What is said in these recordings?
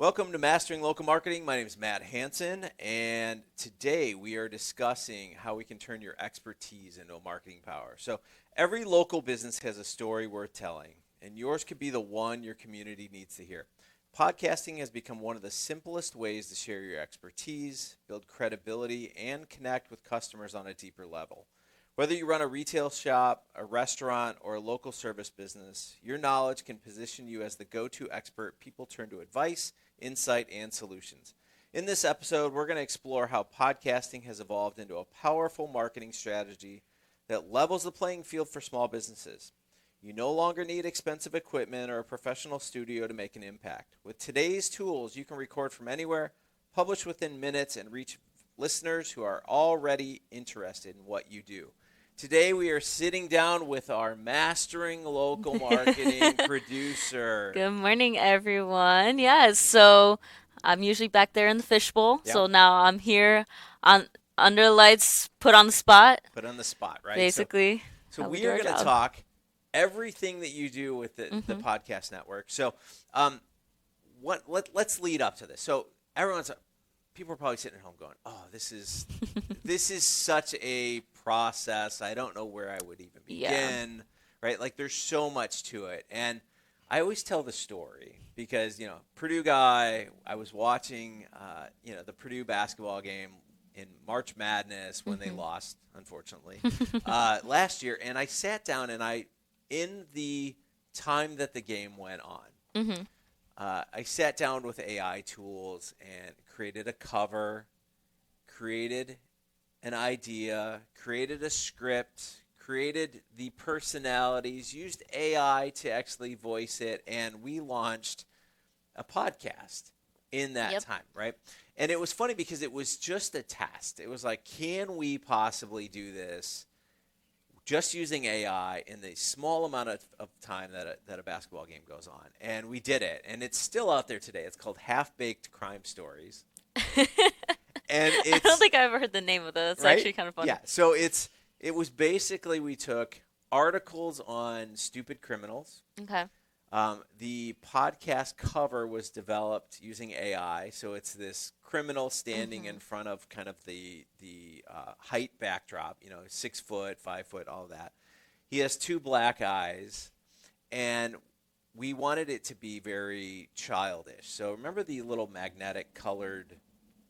Welcome to Mastering Local Marketing. My name is Matt Hansen, and today we are discussing how we can turn your expertise into a marketing power. So every local business has a story worth telling, and yours could be the one your community needs to hear. Podcasting has become one of the simplest ways to share your expertise, build credibility, and connect with customers on a deeper level. Whether you run a retail shop, a restaurant, or a local service business, your knowledge can position you as the go-to expert people turn to advice, insight, and solutions. In this episode, we're going to explore how podcasting has evolved into a powerful marketing strategy that levels the playing field for small businesses. You no longer need expensive equipment or a professional studio to make an impact. With today's tools, you can record from anywhere, publish within minutes, and reach listeners who are already interested in what you do. Today we are sitting down with our Mastering Local Marketing producer. Good morning, everyone. Yes, so I'm usually back there in the fishbowl. Yep. So now I'm here on under the lights, put on the spot. Put on the spot, right? Basically. So we are going to talk everything that you do with the podcast network. So let's lead up to this. So people are probably sitting at home going, "Oh, this is such a process. I don't know where I would even begin." Right? Like there's so much to it. And I always tell the story because, Purdue guy, I was watching the Purdue basketball game in March Madness when they lost, unfortunately, last year, and I sat down and in the time that the game went on, I sat down with AI tools and created a cover, created an idea, created a script, created the personalities, used AI to actually voice it, and we launched a podcast in that time, right? And it was funny because it was just a test. It was like, can we possibly do this just using AI in the small amount of time that a basketball game goes on? And we did it. And it's still out there today. It's called Half-Baked Crime Stories. And I don't think I ever heard the name of that. It's actually kind of funny. Yeah, so it was basically we took articles on stupid criminals. Okay. The podcast cover was developed using AI, so it's this criminal standing in front of kind of the height backdrop, 6 foot, 5 foot, all that. He has 2 black eyes, and we wanted it to be very childish. So remember the little magnetic colored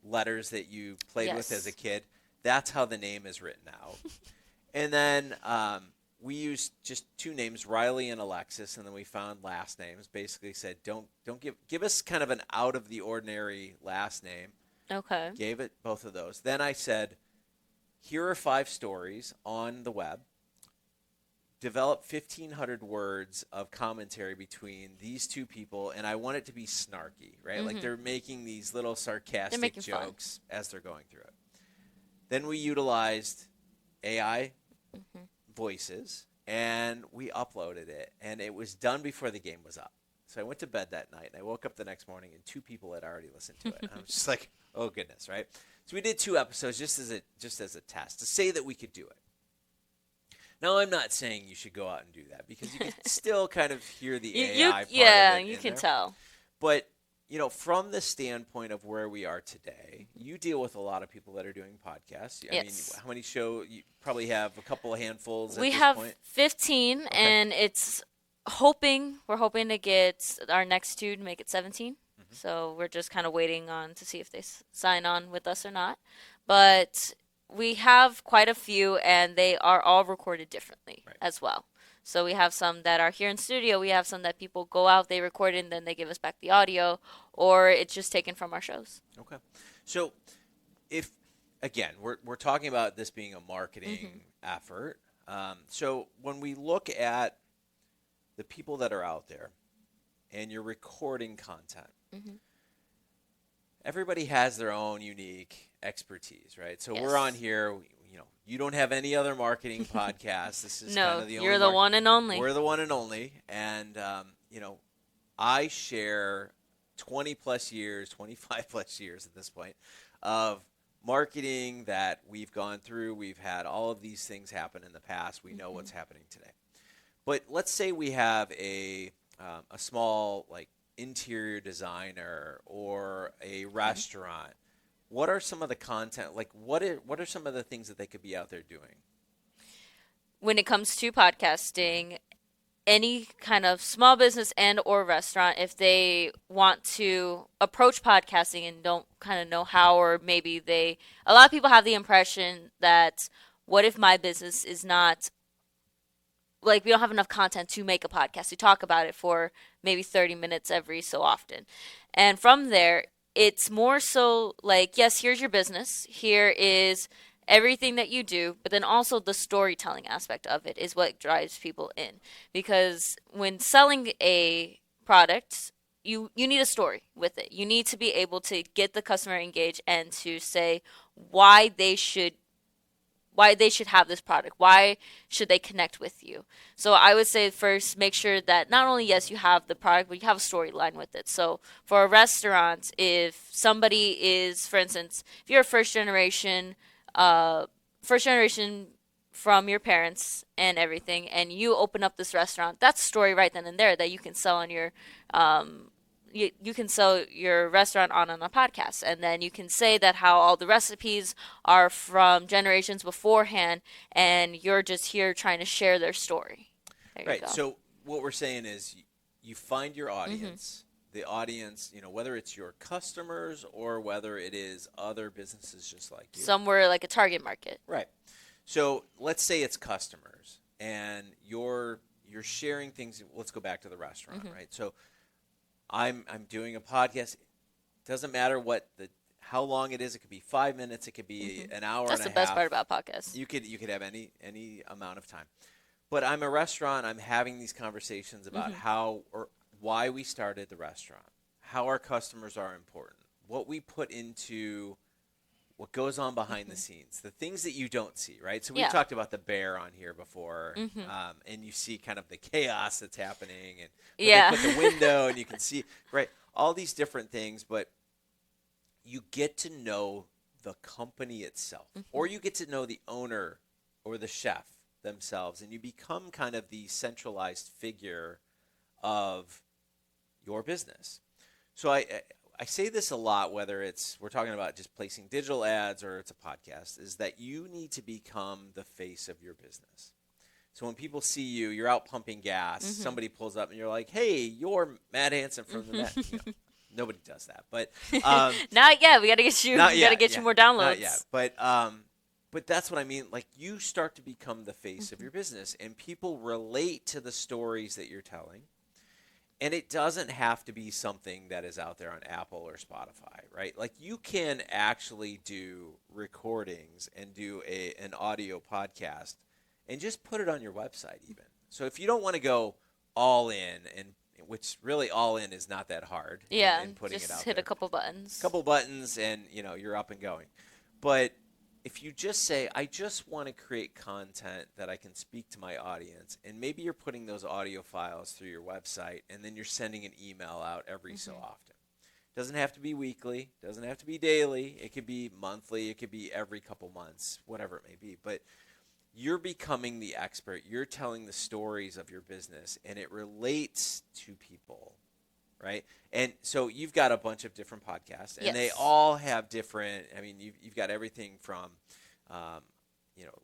letters that you played with as a kid? That's how the name is written out. And then we used just 2 names, Riley and Alexis, and then we found last names. Basically said, don't give us kind of an out of the ordinary last name. Okay. Gave it both of those. Then I said, here are 5 stories on the web. Develop 1,500 words of commentary between these 2 people, and I want it to be snarky, right? Like they're making these little sarcastic jokes as they're going through it. Then we utilized AI voices, and we uploaded it, and it was done before the game was up. So I went to bed that night, and I woke up the next morning, and 2 people had already listened to it. And I was just like, oh, goodness, right? So we did 2 episodes just as a test to say that we could do it. Now, I'm not saying you should go out and do that because you can still kind of hear the AI part of it. Yeah, you can tell. But, from the standpoint of where we are today, you deal with a lot of people that are doing podcasts. I mean, how many shows? You probably have a couple of handfuls at this point. We have 15, and we're hoping to get our next 2 to make it 17. So we're just kind of waiting on to see if they sign on with us or not. But we have quite a few, and they are all recorded differently as well. So we have some that are here in studio. We have some that people go out, they record it, and then they give us back the audio, or it's just taken from our shows. Okay. So we're talking about this being a marketing effort. So when we look at the people that are out there and you're recording content, everybody has their own unique expertise, right? So we're on here, you don't have any other marketing podcast. This is kind of the only. You're the one and only. We're the one and only. And, I share 20 plus years, 25 plus years at this point of marketing that we've gone through. We've had all of these things happen in the past. We know what's happening today. But let's say we have a small interior designer or a restaurant, what are some of the content, like what are some of the things that they could be out there doing? When it comes to podcasting, any kind of small business and or restaurant, if they want to approach podcasting and don't kind of know how, or maybe a lot of people have the impression that what if my business is not, like, we don't have enough content to make a podcast. We talk about it for maybe 30 minutes every so often. And from there, it's more so like, yes, here's your business. Here is everything that you do, but then also the storytelling aspect of it is what drives people in. Because when selling a product, you need a story with it. You need to be able to get the customer engaged and to say why they should have this product. Why should they connect with you? So I would say first, make sure that not only, yes, you have the product, but you have a storyline with it. So for a restaurant, if somebody is, for instance, if you're a first generation from your parents and everything, and you open up this restaurant, that's a story right then and there that you can sell on your you can sell your restaurant on a podcast, and then you can say that how all the recipes are from generations beforehand, and you're just here trying to share their story. There right. So what we're saying is you find your audience, the audience, whether it's your customers or whether it is other businesses just like you. Somewhere like a target market. Right. So let's say it's customers, and you're sharing things. Let's go back to the restaurant, right? So I'm doing a podcast. It doesn't matter how long it is. It could be 5 minutes. It could be an hour. That's and a the best half. part about podcasts. You could have any amount of time. But I'm a restaurant. I'm having these conversations about how or why we started the restaurant, how our customers are important, what we put into what goes on behind the scenes, the things that you don't see, right? So we've talked about the bear on here before, and you see kind of the chaos that's happening, and they put the window, and you can see, right, all these different things, but you get to know the company itself, or you get to know the owner or the chef themselves, and you become kind of the centralized figure of your business. So I say this a lot, whether we're talking about just placing digital ads or it's a podcast, is that you need to become the face of your business. So when people see you, you're out pumping gas, somebody pulls up and you're like, hey, you're Matt Hansen from the Met. Nobody does that, but not yet. We got to get you. You more downloads. Not yet, but that's what I mean. Like, you start to become the face of your business, and people relate to the stories that you're telling. And it doesn't have to be something that is out there on Apple or Spotify, right? Like, you can actually do recordings and do an audio podcast and just put it on your website even. So if you don't want to go all in, and which really all in is not that hard. Yeah, in putting just it out hit there. a couple buttons. And you're up and going. But if you just say, I just want to create content that I can speak to my audience, and maybe you're putting those audio files through your website, and then you're sending an email out every so often. It doesn't have to be weekly. It doesn't have to be daily. It could be monthly. It could be every couple months, whatever it may be. But you're becoming the expert. You're telling the stories of your business, and it relates to people. Right? And so you've got a bunch of different podcasts, and they all have different, you've got everything from,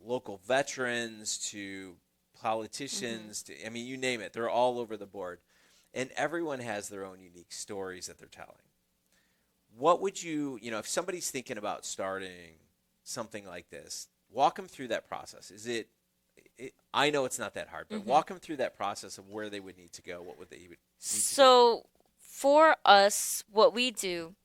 local veterans to politicians to, you name it. They're all over the board. And everyone has their own unique stories that they're telling. What would you, if somebody's thinking about starting something like this, walk them through that process. I know it's not that hard, but walk them through that process of where they would need to go. What would they need to do? For us, what we do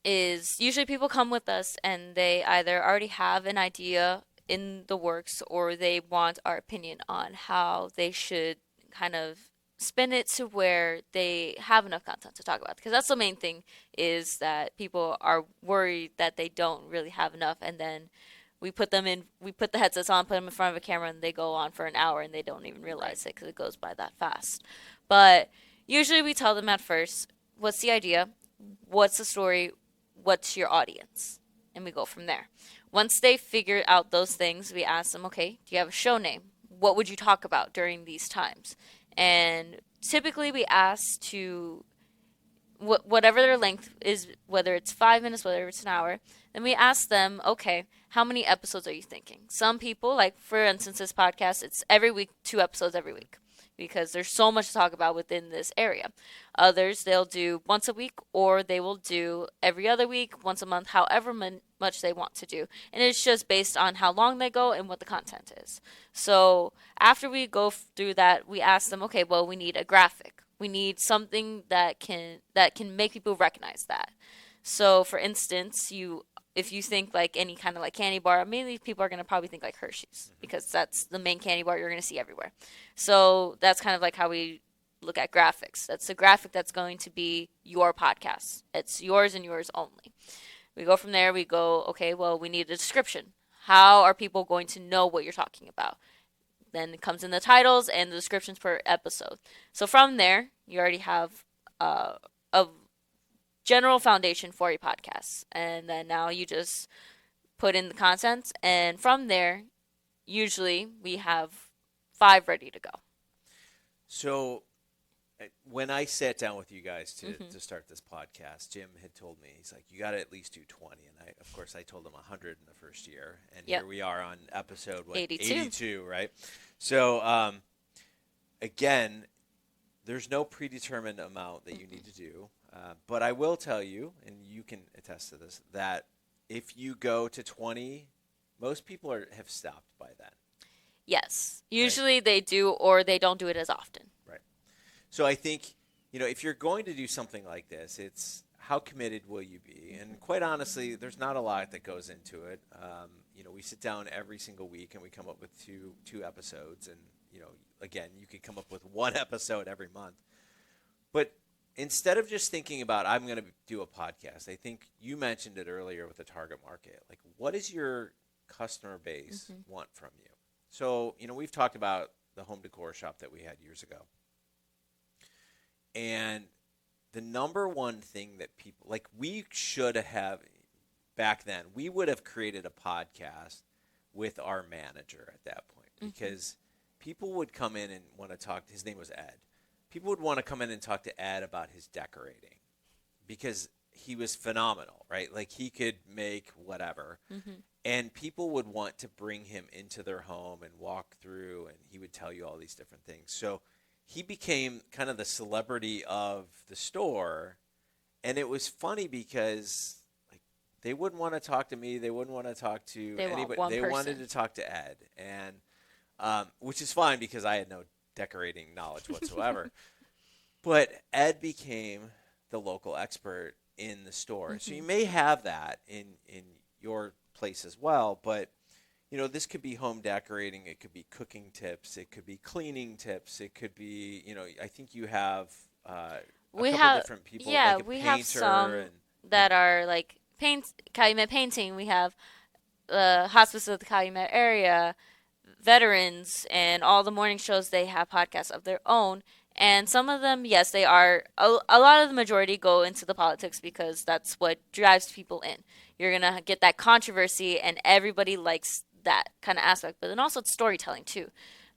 is usually people come with us and they either already have an idea in the works, or they want our opinion on how they should kind of spin it to where they have enough content to talk about. Because that's the main thing, is that people are worried that they don't really have enough, and then we put the headsets on, put them in front of a camera, and they go on for an hour and they don't even realize it because it goes by that fast. But usually we tell them at first, what's the idea? What's the story? What's your audience? And we go from there. Once they figure out those things, we ask them, okay, do you have a show name? What would you talk about during these times? And typically we ask to whatever their length is, whether it's 5 minutes, whether it's an hour. Then we ask them, okay, how many episodes are you thinking? Some people, like for instance, this podcast, it's every week, 2 episodes every week, because there's so much to talk about within this area. Others, they'll do once a week, or they will do every other week, once a month, however much they want to do. And it's just based on how long they go and what the content is. So after we go through that, we ask them, okay, well, we need a graphic. We need something that can make people recognize that. So for instance, if you think like any kind of like candy bar, mainly people are going to probably think like Hershey's, because that's the main candy bar you're going to see everywhere. So that's kind of like how we look at graphics. That's the graphic that's going to be your podcast. It's yours and yours only. We go from there. We go, okay, well, we need a description. How are people going to know what you're talking about? Then it comes in the titles and the descriptions per episode. So from there, you already have a general foundation for your podcast. And then now you just put in the content. And from there, usually we have 5 ready to go. So when I sat down with you guys to start this podcast, Jim had told me, he's like, you got to at least do 20. And of course, I told him 100 in the first year. And here we are on episode 82, right? So, again, there's no predetermined amount that you need to do. But I will tell you, and you can attest to this, that if you go to 20, most people have stopped by then. Yes. Usually they do, or they don't do it as often. Right. So I think, if you're going to do something like this, it's how committed will you be? And quite honestly, there's not a lot that goes into it. We sit down every single week and we come up with two episodes. And, again, you could come up with 1 episode every month. But instead of just thinking about, I'm going to do a podcast, I think you mentioned it earlier with the target market. Like, what does your customer base want from you? So, we've talked about the home decor shop that we had years ago. And the number one thing that people, like, we should have, back then, we would have created a podcast with our manager at that point, because people would come in and want to talk. His name was Ed. People would want to come in and talk to Ed about his decorating, because he was phenomenal, right? Like, he could make whatever. And people would want to bring him into their home and walk through, and he would tell you all these different things. So he became kind of the celebrity of the store. And it was funny because, like, they wouldn't want to talk to me. They wouldn't want to talk to anybody. They wanted to talk to Ed, and which is fine because I had no decorating knowledge whatsoever. But Ed became the local expert in the store. So you may have that in your place as well, but this could be home decorating, it could be cooking tips, it could be cleaning tips, it could be, I think you have couple different people. Yeah, like we have some that are like Calumet painting. We have the hospice of the Calumet area, veterans, and all the morning shows. They have podcasts of their own. And some of them, yes, they are. A lot of the majority go into the politics because that's what drives people in. You're going to get that controversy, and everybody likes that kind of aspect. But then also it's storytelling, too.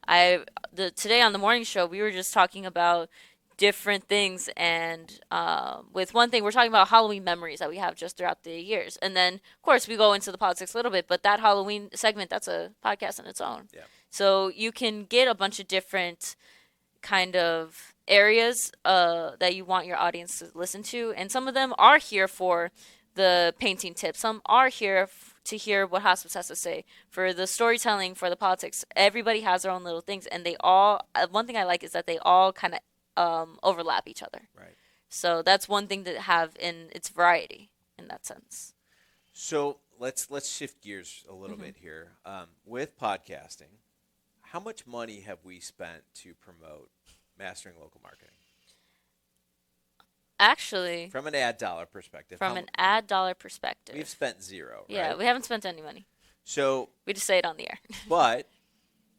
Today on the morning show, we were just talking about different things. And with one thing, we're talking about Halloween memories that we have just throughout the years. And then, of course, we go into the politics a little bit. But that Halloween segment, that's a podcast on its own. Yeah. So you can get a bunch of different kind of areas that you want your audience to listen to, and some of them are here for the painting tips, some are here to hear what hospice has to say, for the storytelling, for the politics. Everybody has their own little things, and they all, one thing I like is that they all kind of overlap each other, right? So that's one thing to have in its variety in that sense. So let's shift gears a little bit here. With podcasting, how much money have we spent to promote Mastering Local Marketing? Actually, from an ad dollar perspective. We've spent zero, right? Yeah, we haven't spent any money. So we just say it on the air. But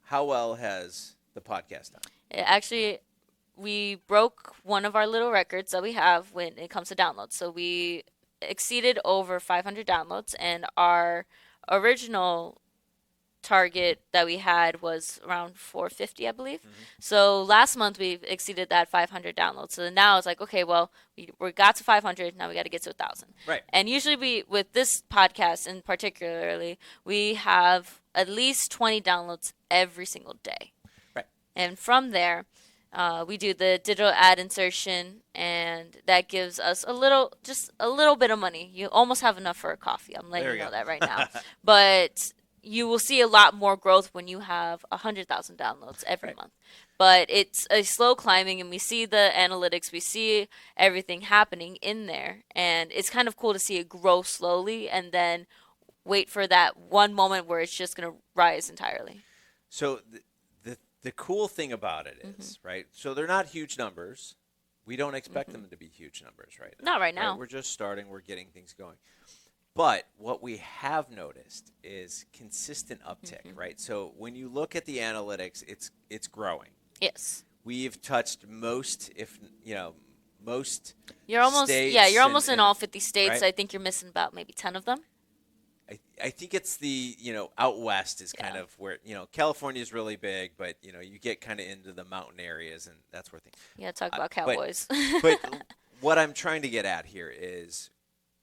how well has the podcast done? Actually, we broke one of our little records that we have when it comes to downloads. So we exceeded over 500 downloads, and our original target that we had was around 450, I believe. So last month we exceeded that 500 downloads. So now it's like, okay, well, we got to 500. Now we got to get to 1,000. Right. And usually with this podcast in particularly, we have at least 20 downloads every single day. Right. And from there, we do the digital ad insertion, and that gives us just a little bit of money. You almost have enough for a coffee. I'm letting you know that right now. But you will see a lot more growth when you have 100,000 downloads every month. But it's a slow climbing, and we see the analytics, we see everything happening in there, and it's kind of cool to see it grow slowly and then wait for that one moment where it's just going to rise entirely. So the cool thing about it is, right, so they're not huge numbers. We don't expect them to be huge numbers right now. Not right now. Right? We're just starting. We're getting things going. But what we have noticed is consistent uptick, right? So when you look at the analytics, it's growing. Yes. We've touched most, most You're almost states. Yeah, you're almost in all 50 states. Right? I think you're missing about maybe 10 of them. I think it's the, out west is kind of where, California is really big, but, you get kind of into the mountain areas, and that's where things. Yeah, talk about cowboys. But what I'm trying to get at here is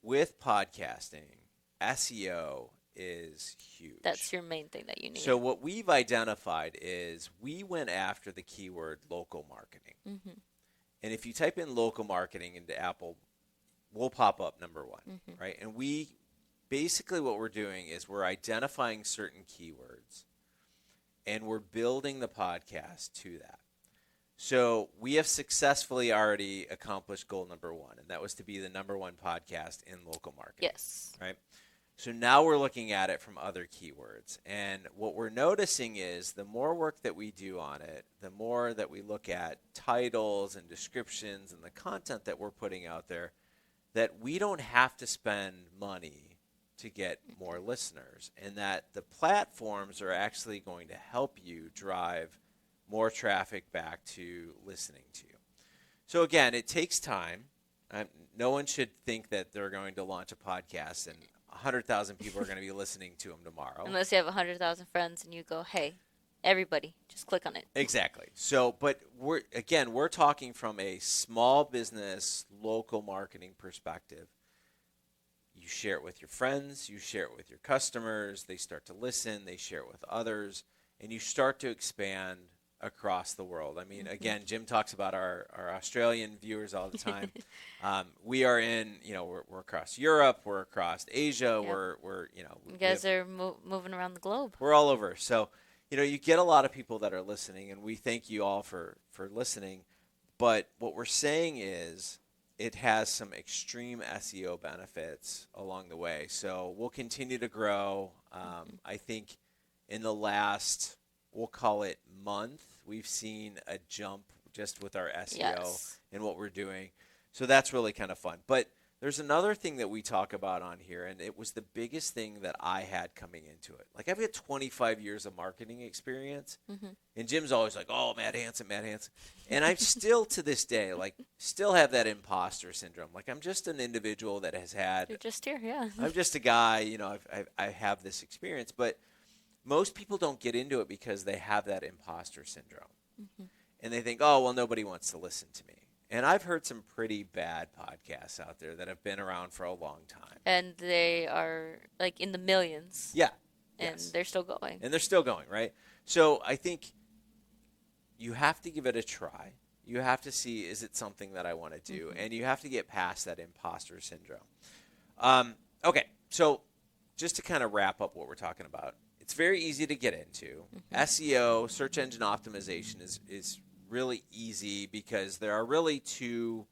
with podcasting, SEO is huge. That's your main thing that you need. So what we've identified is we went after the keyword local marketing. And if you type in local marketing into Apple, we'll pop up number one, right? And basically what we're doing is we're identifying certain keywords, and we're building the podcast to that. So we have successfully already accomplished goal number one, and that was to be the number one podcast in local marketing. Yes. Right? So now we're looking at it from other keywords. And what we're noticing is the more work that we do on it, the more that we look at titles and descriptions and the content that we're putting out there, that we don't have to spend money to get more listeners, and that the platforms are actually going to help you drive more traffic back to listening to you. So again, it takes time. No one should think that they're going to launch a podcast and 100,000 people are going to be listening to them tomorrow. Unless you have 100,000 friends and you go, hey, everybody, just click on it. Exactly. So, but we're talking from a small business, local marketing perspective. You share it with your friends, you share it with your customers, they start to listen, they share it with others, and you start to expand across the world. I mean, again, Jim talks about our Australian viewers all the time. We are in, we're across Europe, we're across Asia, we're you guys are moving around the globe. We're all over. So, you get a lot of people that are listening, and we thank you all for listening. But what we're saying is it has some extreme SEO benefits along the way. So we'll continue to grow. I think in the last, we'll call it month, we've seen a jump just with our SEO and what we're doing. So that's really kind of fun. But there's another thing that we talk about on here, and it was the biggest thing that I had coming into it. Like, I've got 25 years of marketing experience, and Jim's always like, oh, Matt Hansen. And I'm still, to this day, still have that imposter syndrome. Like, I'm just an individual that has had. You're just here, yeah. I'm just a guy, I have this experience. But most people don't get into it because they have that imposter syndrome. And they think, oh, well, nobody wants to listen to me. And I've heard some pretty bad podcasts out there that have been around for a long time. And they are, in the millions. Yeah. And they're still going. And they're still going, right? So I think you have to give it a try. You have to see, is it something that I want to do? And you have to get past that imposter syndrome. Okay, so just to kind of wrap up what we're talking about, it's very easy to get into. SEO, search engine optimization, is really easy because there are really two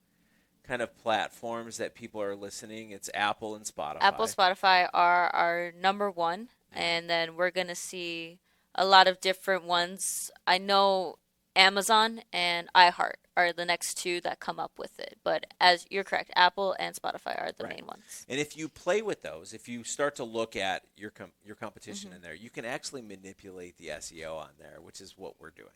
kind of platforms that people are listening. It's Apple and Spotify. Apple, Spotify are our number one, and then we're going to see a lot of different ones. I know Amazon and iHeart are the next two that come up with it, but as you're correct, Apple and Spotify are the main ones. And if you play with those, if you start to look at your competition in there, you can actually manipulate the SEO on there, which is what we're doing.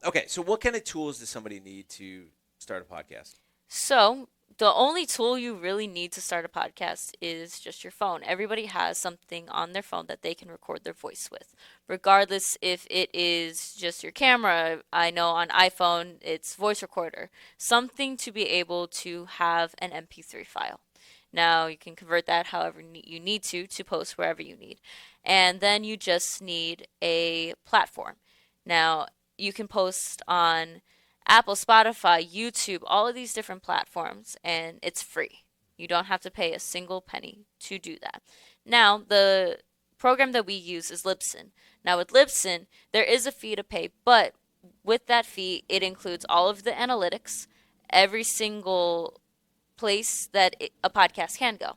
Okay, so what kind of tools does somebody need to start a podcast? So the only tool you really need to start a podcast is just your phone. Everybody has something on their phone that they can record their voice with, regardless if it is just your camera. I know on iPhone it's voice recorder, something to be able to have an MP3 file. Now you can convert that however you need to post wherever you need. And then you just need a platform. Now you can post on Apple, Spotify, YouTube, all of these different platforms, and it's free. You don't have to pay a single penny to do that. Now, the program that we use is Libsyn. Now, with Libsyn, there is a fee to pay, but with that fee, it includes all of the analytics, every single place that a podcast can go,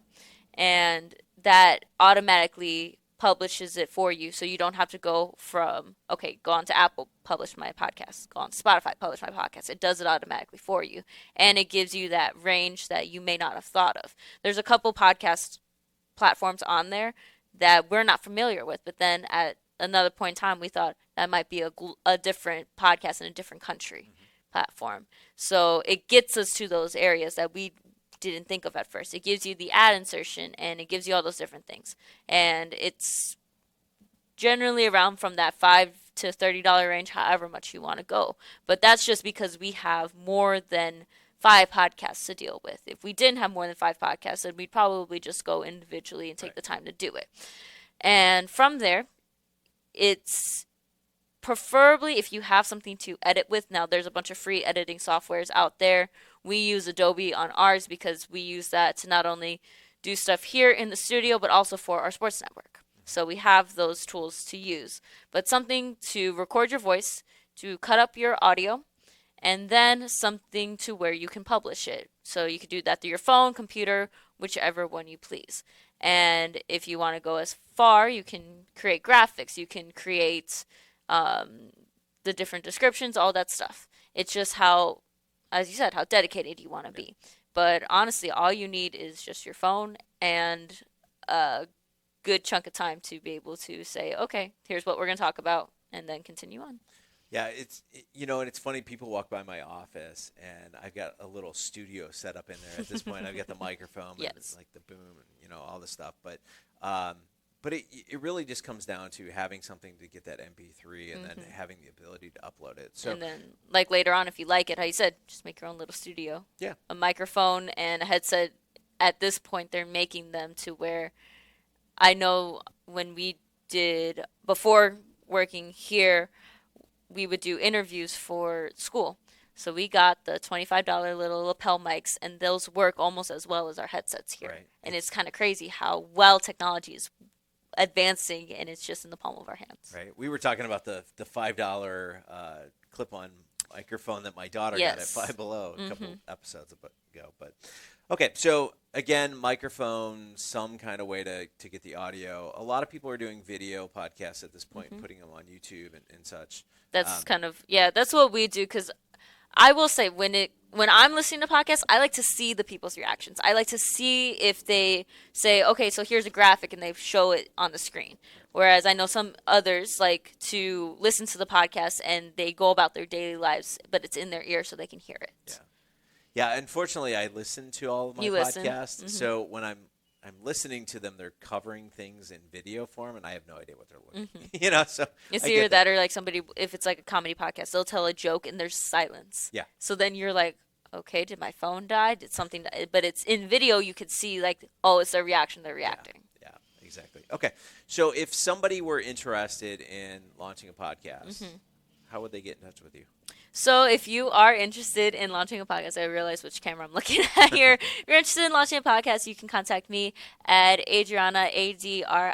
and that automatically publishes it for you, so you don't have to go from, okay, go on to Apple, publish my podcast, go on to Spotify, publish my podcast. It does it automatically for you, and it gives you that range that you may not have thought of. There's a couple podcast platforms on there that we're not familiar with, but then at another point in time we thought that might be a different podcast in a different country platform. So it gets us to those areas that we didn't think of at first. It gives you the ad insertion, and it gives you all those different things, and it's generally around from that $5 to $30 range, however much you want to go. But that's just because we have more than 5 podcasts to deal with. If we didn't have more than 5 podcasts, then we'd probably just go individually and take the time to do it. And from there, it's preferably if you have something to edit with. Now, there's a bunch of free editing softwares out there. We use Adobe on ours because we use that to not only do stuff here in the studio, but also for our sports network. So we have those tools to use. But something to record your voice, to cut up your audio, and then something to where you can publish it. So you could do that through your phone, computer, whichever one you please. And if you want to go as far, you can create graphics, you can create the different descriptions, all that stuff. It's just how, as you said, how dedicated you want to be. But honestly, all you need is just your phone and a good chunk of time to be able to say, okay, here's what we're going to talk about, and then continue on. Yeah, and it's funny, people walk by my office, and I've got a little studio set up in there at this point. I've got the microphone, Yes. and it's like the boom, and, all this stuff. But it really just comes down to having something to get that MP3 and then having the ability to upload it. So, and then, like later on, if you like it, how you said, just make your own little studio. Yeah. A microphone and a headset. At this point, they're making them to where I know when we did, before working here, we would do interviews for school. So we got the $25 little lapel mics, and those work almost as well as our headsets here. Right. And it's kind of crazy how well technology is advancing, and it's just in the palm of our hands. Right. We were talking about the $5 clip-on microphone that my daughter got at Five Below a couple episodes ago. But okay, so again, microphone, some kind of way to get the audio. A lot of people are doing video podcasts at this point, and putting them on YouTube and such. That's that's what we do, because I will say when I'm listening to podcasts, I like to see the people's reactions. I like to see if they say, okay, so here's a graphic, and they show it on the screen. Whereas I know some others like to listen to the podcast and they go about their daily lives, but it's in their ear so they can hear it. Yeah. Yeah, unfortunately, I listen to all of my podcasts, so when I'm listening to them, they're covering things in video form, and I have no idea what they're looking. So it's either that or like somebody, if it's like a comedy podcast, they'll tell a joke and there's silence. Yeah. So then you're like, okay, did my phone die? Did something die? But it's in video, you could see like, oh, it's their reaction, they're reacting. Yeah, exactly. Okay, so if somebody were interested in launching a podcast, how would they get in touch with you? So if you are interested in launching a podcast, I realize which camera I'm looking at here. If you're interested in launching a podcast, you can contact me at Adriana, ADRIANNA,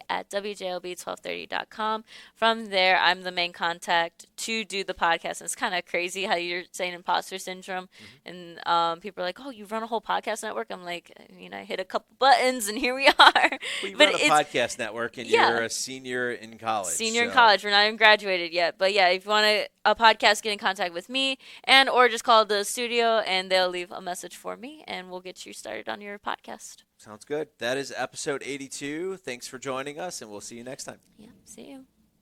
at WJLB1230.com. From there, I'm the main contact to do the podcast. And it's kind of crazy how you're saying imposter syndrome. And people are like, oh, you run a whole podcast network? I'm like, I hit a couple buttons and here we are. Well, you run a podcast network, and you're a senior in college. In college. We're not even graduated yet. But yeah, if you want a podcast, get in contact with me, and or just call the studio and they'll leave a message for me and we'll get you started on your podcast. Sounds good. That is episode 82. Thanks for joining us, and we'll see you next time. Yeah, see you.